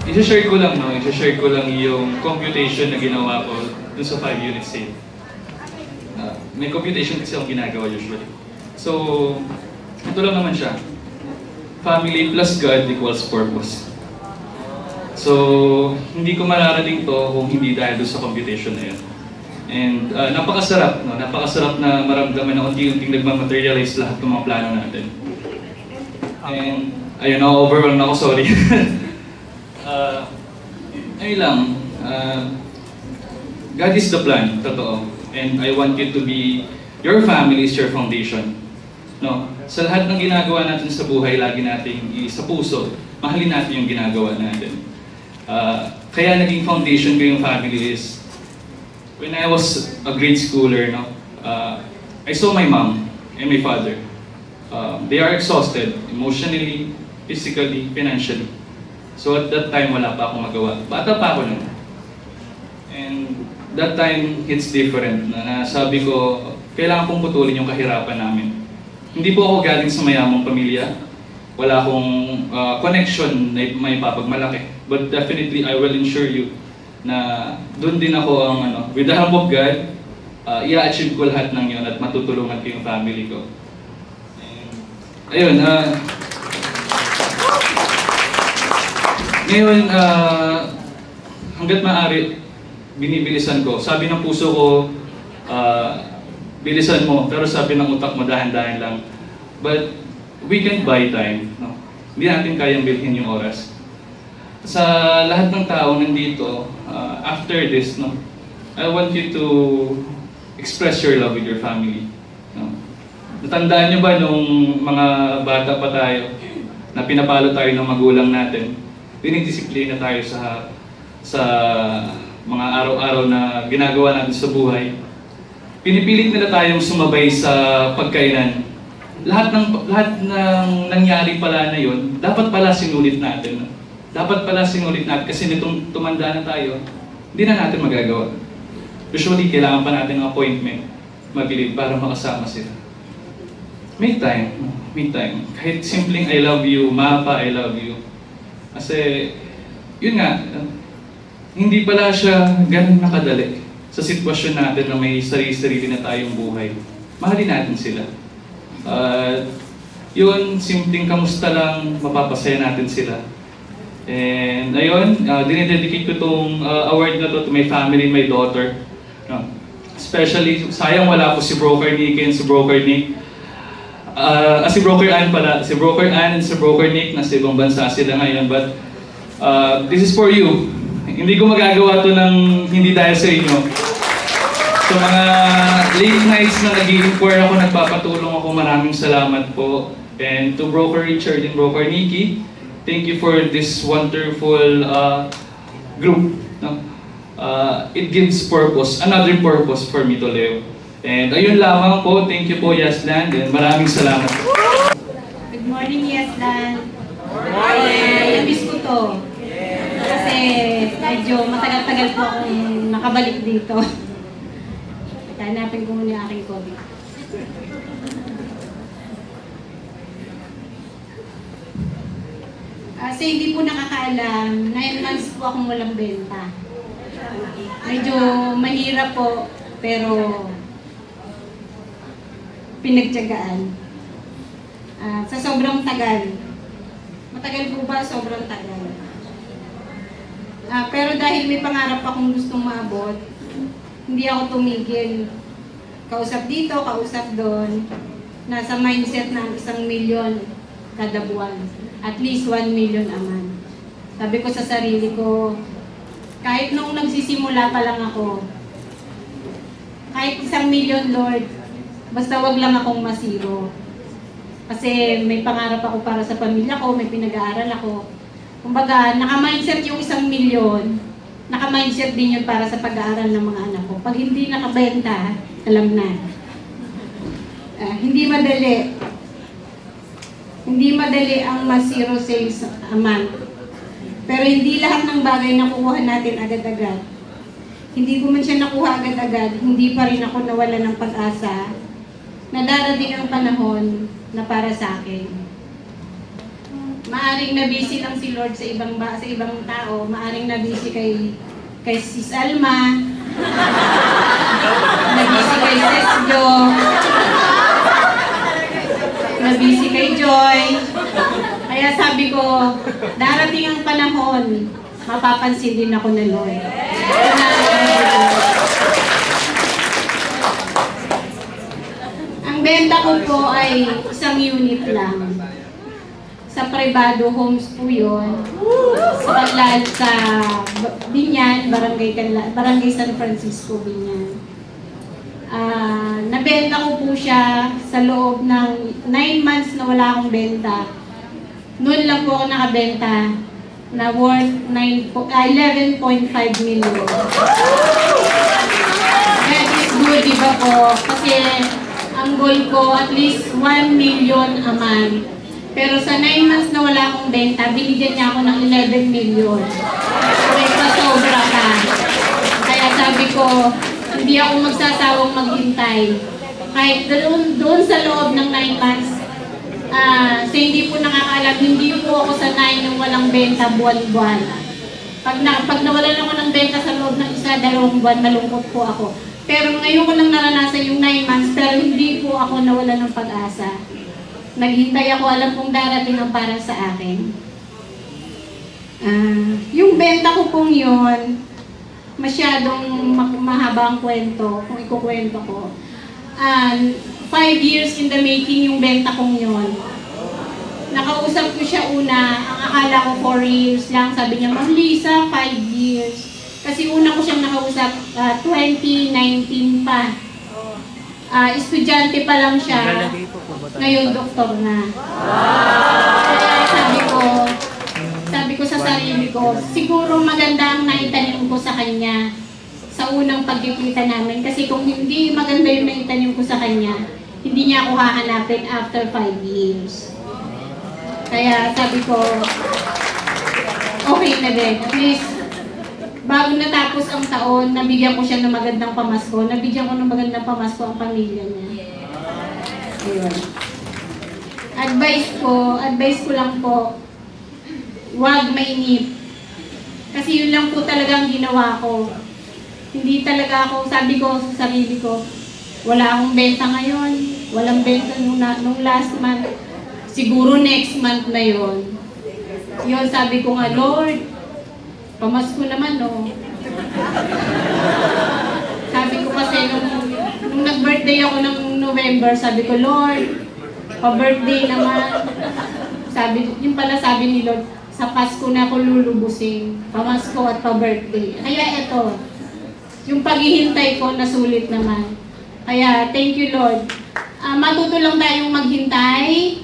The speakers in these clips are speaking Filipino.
I-share ko lang, no? I-share ko lang yung computation na ginawa ko dun sa 5-unit sale. May computation kasi akong ginagawa usually. So, ito lang naman siya. Family plus God equals purpose. So, hindi ko mararating to kung hindi dahil doon sa computation na yun. And napakasarap, no? Napakasarap na maramdaman na unti-unting nagmamaterialize lahat ng mga plano natin. And, ayun, na-overwhelmed ako, sorry. Ayun lang, God is the plan, totoo. And I want you to be, your family is your foundation. No? Sa lahat ng ginagawa natin sa buhay, lagi nating sa puso, mahalin natin yung ginagawa natin. Kaya naging foundation ko yung family is, when I was a grade schooler, no, I saw my mom and my father. They are exhausted, emotionally, physically, financially. So at that time, wala pa akong magawa. Bata pa ako nun. And that time, it's different. Sabi ko, kailangan kong putulin yung kahirapan namin. Hindi po ako galing sa mayamang pamilya. Wala akong connection na may papagmalaki. But definitely, I will ensure you na doon din ako ang, with the help of God, i-achieve ko lahat ng yun at matutulungan ko yung family ko. And, ayun, ngayon, hanggat maaari, binibilisan ko. Sabi ng puso ko, bilisan mo, pero sabi ng utak mo, dahan-dahan lang. But we can buy time. No? Hindi natin kayang bilhin yung oras. Sa lahat ng tao nandito, after this, no, I want you to express your love with your family. No? Natandaan nyo ba nung mga bata pa tayo, na pinapalo tayo ng magulang natin, dinidisiplina tayo sa mga araw-araw na ginagawa natin sa buhay. Pinipilit nila tayong sumabay sa pagkainan. Lahat ng nangyari pala na yun, dapat pala sinulit natin. Dapat pala sinulit natin kasi nitong tumanda na tayo, hindi na natin magagawa. Usually, kailangan pa natin ng appointment, mabilib para makasama sila. Make time. Make time. Kahit simpleng I love you, mapa, I love you. Kasi, yun nga, hindi pala siya ganun nakadali sa sitwasyon natin na may sarili-sarili na tayong buhay. Mahalin natin sila. Yun, simpleng kamusta lang, mapapasaya natin sila. And ayun, dinededicate ko itong award na to my family, my daughter. Especially, sayang wala po si Broker Nick and si Broker Nick. Si Broker Ann pala, si Broker Ann and si Broker Nick, nasa ibang bansa sila ngayon. But this is for you. Hindi ko magagawa to ng hindi dahil sa inyo. Sa mga late nights na nag-i-inquire ako, nagpapatulong ako, maraming salamat po. And to Broker Richard and Broker Nikki, thank you for this wonderful group. No? It gives purpose, another purpose for me to live. And ayun lamang po, thank you po Yaslan, and maraming salamat po. Good morning Yaslan. Good morning! Namiss ko to. Kasi medyo matagal-tagal po akong nakabalik dito. Hanapin ko muna yung aking COVID. Kasi hindi po nakakaalam, 9 months po akong walang benta. Medyo mahirap po, pero pinagtiyagaan. Sa sobrang tagal. Matagal po ba? Sobrang tagal. Pero dahil may pangarap akong gustong maabot, hindi ako tumigil. Kausap dito, kausap doon. Nasa mindset na 1 million kada buwan. At least 1 million a month. Sabi ko sa sarili ko, kahit nung nagsisimula pa lang ako, kahit 1 million, Lord, basta wag lang akong masiro. Kasi may pangarap ako para sa pamilya ko, may pinag-aaral ako. Kumbaga, naka-mindset yung 1 million, naka-mindset din yun para sa pag-aaral ng mga anak ko. Pag hindi nakabenta, alam na. Hindi madali. Hindi madali ang ma-zero sales a month. Pero hindi lahat ng bagay nakukuha natin agad-agad. Hindi ko man siya nakuha agad-agad, hindi pa rin ako nawala ng pag-asa na darating ang panahon na para sa akin. Maaring na-busy lang si Lord sa ibang tao, maaring na-busy kay Sis Alma, na-busy kay Sis Jo, na-busy kay Joy. Kaya sabi ko, darating ang panahon, mapapansin din ako ng Lord. Ang benta ko po ay isang unit lang. Sa privado homes po yun. Sa Binyan, Barangay San Francisco, Binyan. Nabenta ko po siya sa loob ng 9 months na wala akong benta. Noon lang po ako nakabenta na worth 11.5 million. That is good, di ba po? Kasi ang goal ko at least 1 million a month. Pero sa 9 months na wala akong benta, binigyan niya ako ng 11 million. May pasobra ka. Kaya sabi ko, hindi ako magsasawang maghintay. Kahit doon sa loob ng 9 months, so hindi po nakakaalam, hindi po ako sanay ng walang benta buwan-buwan. Pag nawalan ako ng benta sa loob ng 1-2 buwan, malungkot po ako. Pero ngayon ko lang naranasan yung 9 months, pero hindi po ako nawalan ng pag-asa. Naghintay ako, alam kong darating ang para sa akin. Yung benta ko pong yun, masyadong mahaba ang kwento, kung ikukwento ko. 5 years in the making yung benta kong yun. Nakausap ko siya una, ang akala ko 4 years lang. Sabi niya, Ma'am Lisa, 5 years. Kasi una ko siyang nakausap, 2019 pa. Estudyante pa lang siya, ngayon doktor na. Kaya sabi ko sa sarili ko, siguro maganda ang naitanim ko sa kanya sa unang pagkikita namin. Kasi kung hindi maganda yung naitanim ko sa kanya, hindi niya ako hahanapin after 5 years. Kaya sabi ko, okay na din. At least, bago natapos ang taon, nabigyan ko siya ng magandang pamasko. Nabigyan ko ng magandang pamasko ang pamilya niya. Ayun. Advice ko lang po, huwag mainip. Kasi yun lang po talaga ang ginawa ko. Hindi talaga ako, sabi ko sa sarili ko, wala akong benta ngayon, walang benta nung last month. Siguro next month na yun. Yun, sabi ko nga, Lord, pamasko naman, no? Sabi ko kasi, nung nag-birthday ako ng November, sabi ko, Lord, pa-birthday naman. Yung pala sabi ni Lord, sa Pasko na ako lulubusin. Pamasko at pa-birthday. Kaya ito, yung paghihintay ko, nasulit naman. Kaya, thank you, Lord. Matuto lang tayong maghintay.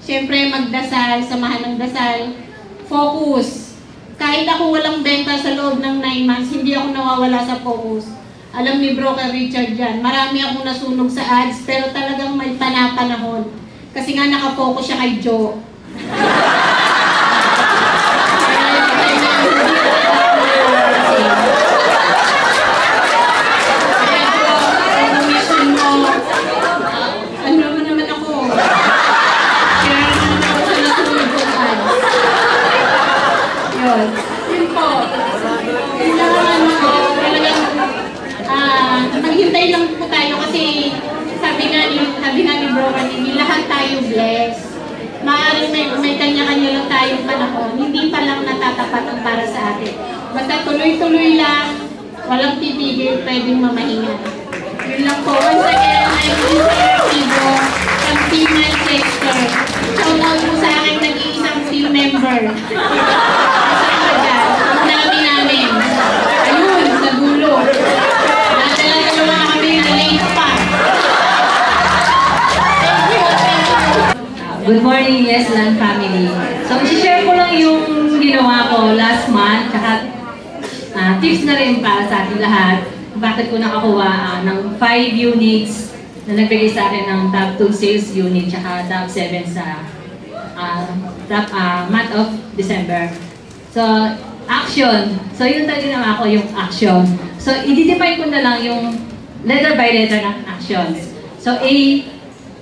Siyempre, magdasal, samahan ng dasal. Focus. Kahit ako walang benta sa loob ng 9 months, hindi ako nawawala sa focus. Alam ni Broker Richard yan, marami akong nasunog sa ads, pero talagang may panapanahon. Kasi nga nakafocus siya kay Joe. Maghintay lang po tayo kasi sabi nga ni Bro Manini, lahat tayo blessed. Maaaring may kanya-kanya lang tayong panahon, hindi pa lang natatapat ang para sa atin. Basta tuloy-tuloy lang, walang titigil, pwedeng mamahinga. Yun lang po. Once again, I'm Lisa Artigo from Team Manchester. Shout out po sa akin nag-iisang team member. Kasama ka dyan. Ang dami namin. Ayun, sa dulo. Nadala-dalawa kami na late pa. Good morning, Yes Land family. So, i-share ko lang yung ginawa ko last month, tsaka tips na rin para sa ating lahat. Bakit ko nakakuha ng 5 units na nagbigay sa akin ng top 2 sales unit, tsaka top 7 sa month of December. So, action. So, yun talaga ginawa ko, yung action. So, i-define ko na lang yung letter by letter ng actions. So, A,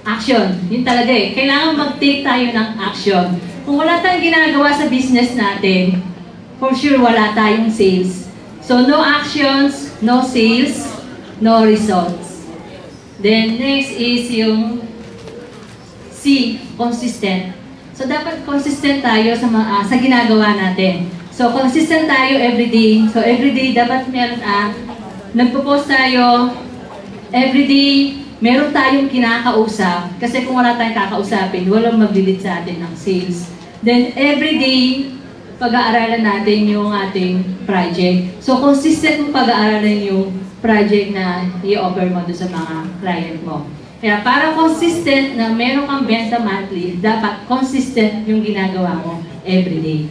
action. Yun talaga eh. Kailangan mag-take tayo ng action. Kung wala tayong ginagawa sa business natin, for sure wala tayong sales. So no actions, no sales, no results. Then next is yung C, consistent. So dapat consistent tayo sa ginagawa natin. So consistent tayo everyday. So everyday dapat nagpo-post tayo everyday. Meron tayong kinakausap. Kasi kung wala tayong kakausapin, walang mag-lead sa atin ng sales. Then, everyday, pag-aaralan natin yung ating project. So, consistent mong pag-aaralan yung project na i-offer mo doon sa mga client mo. Kaya, para consistent na meron kang benta monthly, dapat consistent yung ginagawa mo everyday.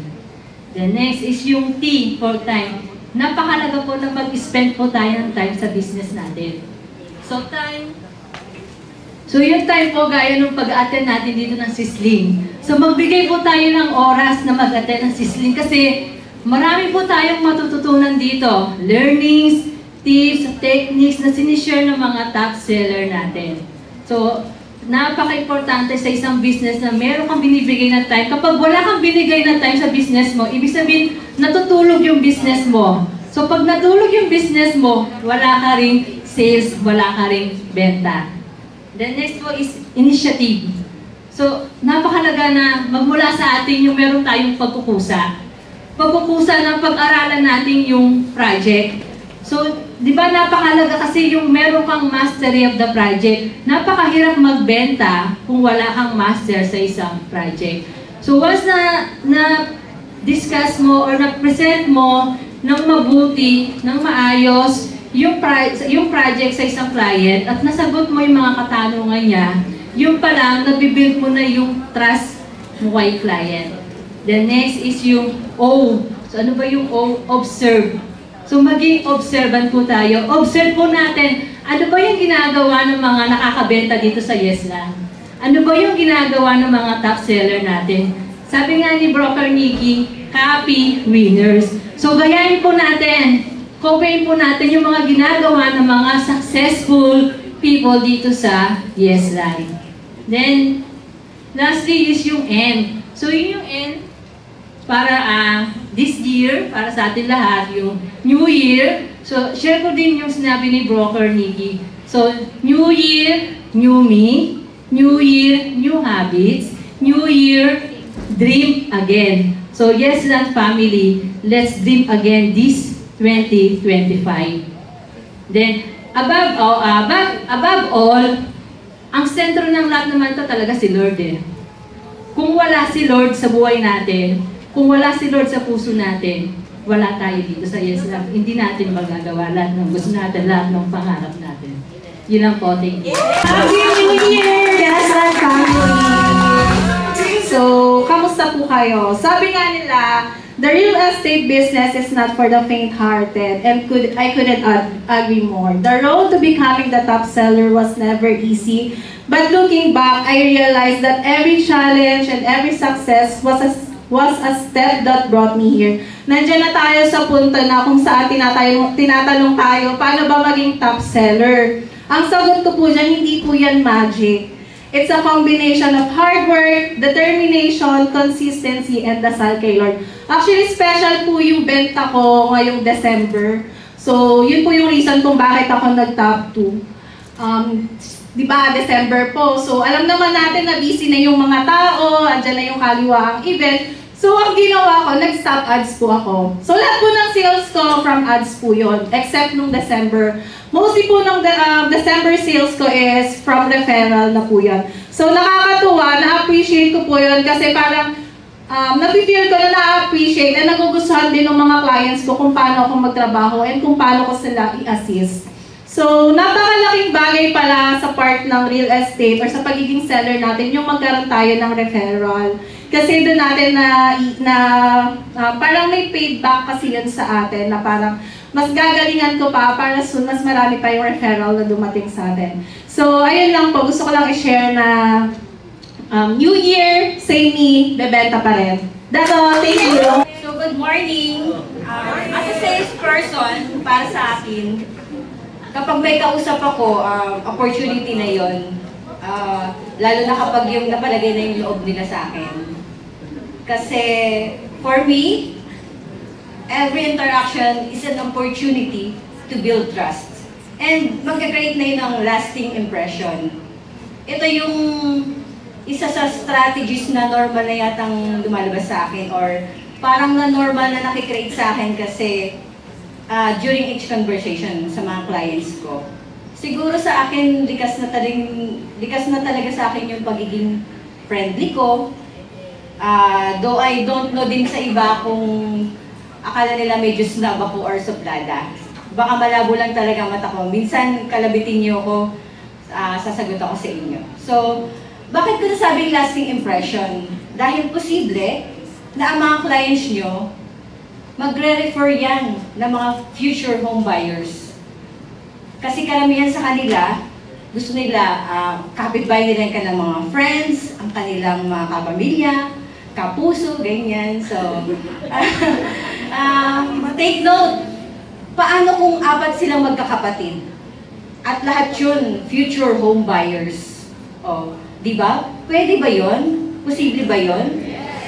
The next is yung T for time. Napakalaga po na mag-spend po tayo ng time sa business natin. So, time. So, yung time po, gaya nung pag-attend natin dito ng sisling. So, magbigay po tayo ng oras na mag-attend ng sisling kasi marami po tayong matututunan dito. Learnings, tips, techniques na sinishare ng mga top seller natin. So, napaka-importante sa isang business na meron kang binibigay na time. Kapag wala kang binigay na time sa business mo, ibig sabihin, natutulog yung business mo. So, pag natulog yung business mo, wala ka ring sales, wala ka ring benta. The next po is initiative. So, napakalaga na magmula sa atin yung meron tayong pagkukusa. Pagkukusa ng pag-aralan natin yung project. So, di ba napakalaga kasi yung meron kang mastery of the project. Napakahirap magbenta kung wala kang master sa isang project. So, once na discuss mo or na-present mo ng mabuti, ng maayos, yung project sa isang client at nasagot mo yung mga katanungan niya, yung pa lang, nabibuild mo na yung trust mo kay client. The next is yung O. So ano ba yung O? Observe. So maging observant po tayo. Observe po natin, ano ba yung ginagawa ng mga nakakabenta dito sa Yesland? Ano ba yung ginagawa ng mga top seller natin? Sabi nga ni Broker Nikki, copy winners. So gayahin po natin. Copyin po natin yung mga ginagawa ng mga successful people dito sa Yesland. Then, lastly is yung N. So, yun yung N para this year, para sa atin lahat, yung New Year. So, share ko din yung sinabi ni Broker Nikki. So, New Year, new me. New Year, new habits. New Year, dream again. So, Yesland family, let's dream again this 2025. Then, above all, ang sentro ng lahat naman to talaga si Lord eh. Kung wala si Lord sa buhay natin, kung wala si Lord sa puso natin, wala tayo dito sa Yesland. Hindi natin magagawa lahat ng gusto natin, lahat ng pangarap natin. Yun lang po, thank you. Happy New Year! Yesland family! So, kamusta po kayo? Sabi nga nila, the real estate business is not for the faint-hearted, and I couldn't agree more. The road to becoming the top seller was never easy, but looking back, I realized that every challenge and every success was a step that brought me here. Nandiyan na tayo sa punto na kung saan tinatanong tayo, paano ba maging top seller? Ang sagot ko po dyan, hindi po yan magic. It's a combination of hard work, determination, consistency, and dasal kay Lord. Actually, special po yung benta ko ngayong December. So, yun po yung reason kung bakit ako nag-top 2. Di ba, December po. So, alam naman natin na busy na yung mga tao, andyan na yung kaliwaang event. So, ang ginawa ko, nag-stop ads po ako. So, lahat po ng sales ko from ads po yun, except nung December. Mostly po ng December sales ko is from referral na po yun. So, nakakatuwa, na-appreciate ko po yun kasi parang nafe-feel ko na na-appreciate at nagugustuhan din ng mga clients ko kung paano ako magtrabaho and kung paano ko sila i-assist. So, napakalaking bagay pala sa part ng real estate or sa pagiging seller natin yung magkaroon tayo ng referral. Kasi doon natin parang may paid back kasi yun sa atin na parang mas gagalingan ko pa para soon mas marami pa yung referral na dumating sa atin. So, ayun lang po. Gusto ko lang i-share na New Year, same me, bebenta pa rin. That's all. Thank you. So, good morning. As a salesperson, para sa akin, kapag may kausap ako, opportunity na yon, lalo na kapag yung napalagay na yung loob nila sa akin. Kasi for me, every interaction is an opportunity to build trust. And magka-create na yun ng lasting impression. Ito yung isa sa strategies na normal na yatang lumalabas sa akin or parang na normal na nakikreate sa akin kasi during each conversation sa mga clients ko. Siguro sa akin, likas na talaga sa akin yung pagiging friendly ko. Though I don't know din sa iba kung akala nila medyo snob ako or suplada. Baka malabo lang talaga mata ko. Minsan, kalabitin niyo ako, sasagot ako sa inyo. So, bakit ko nasabing lasting impression? Dahil posible na ang mga clients nyo, magre-refer yan ng mga future home buyers. Kasi karamihan sa kanila, gusto nila, kapitbahay nila ka ng mga friends, ang kanilang mga kapamilya, kapuso, ganyan. So, take note, paano kung 4 silang magkakapatid? At lahat yun, future home buyers. O, di ba? Pwede ba yun? Posible ba yun?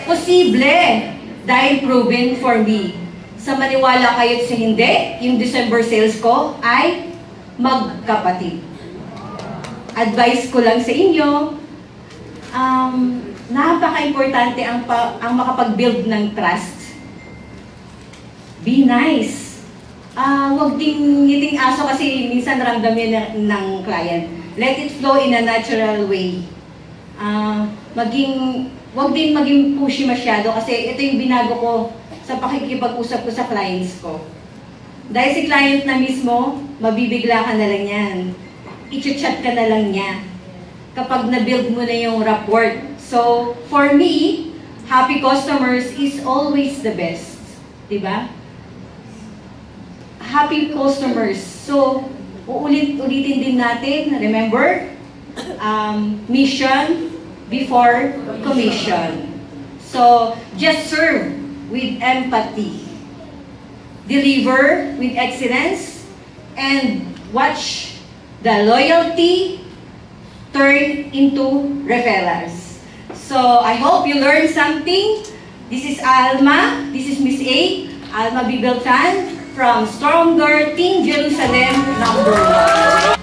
Posible! Dahil proven for me. Sa maniwala kayo't sa hindi, yung December sales ko ay magkapatid. Advice ko lang sa inyo, napaka-importante ang makapag-build ng trust. Be nice. Huwag ding ngiting aso kasi minsan ramdam yan ng client. Let it flow in a natural way. Huwag din maging pushy masyado kasi ito yung binago ko sa pakikipag-usap ko sa clients ko. Dahil si client na mismo, mabibigla ka na lang yan. I-chat ka na lang niya kapag na-build mo na yung rapport. So, for me, happy customers is always the best. Diba? Happy customers. So, ulitin din natin, remember, mission before commission. So, just serve with empathy. Deliver with excellence. And watch the loyalty turn into referrals. So, I hope you learned something. This is Alma. This is Miss A. Alma Bibeltan from Stronger Team Jerusalem #1.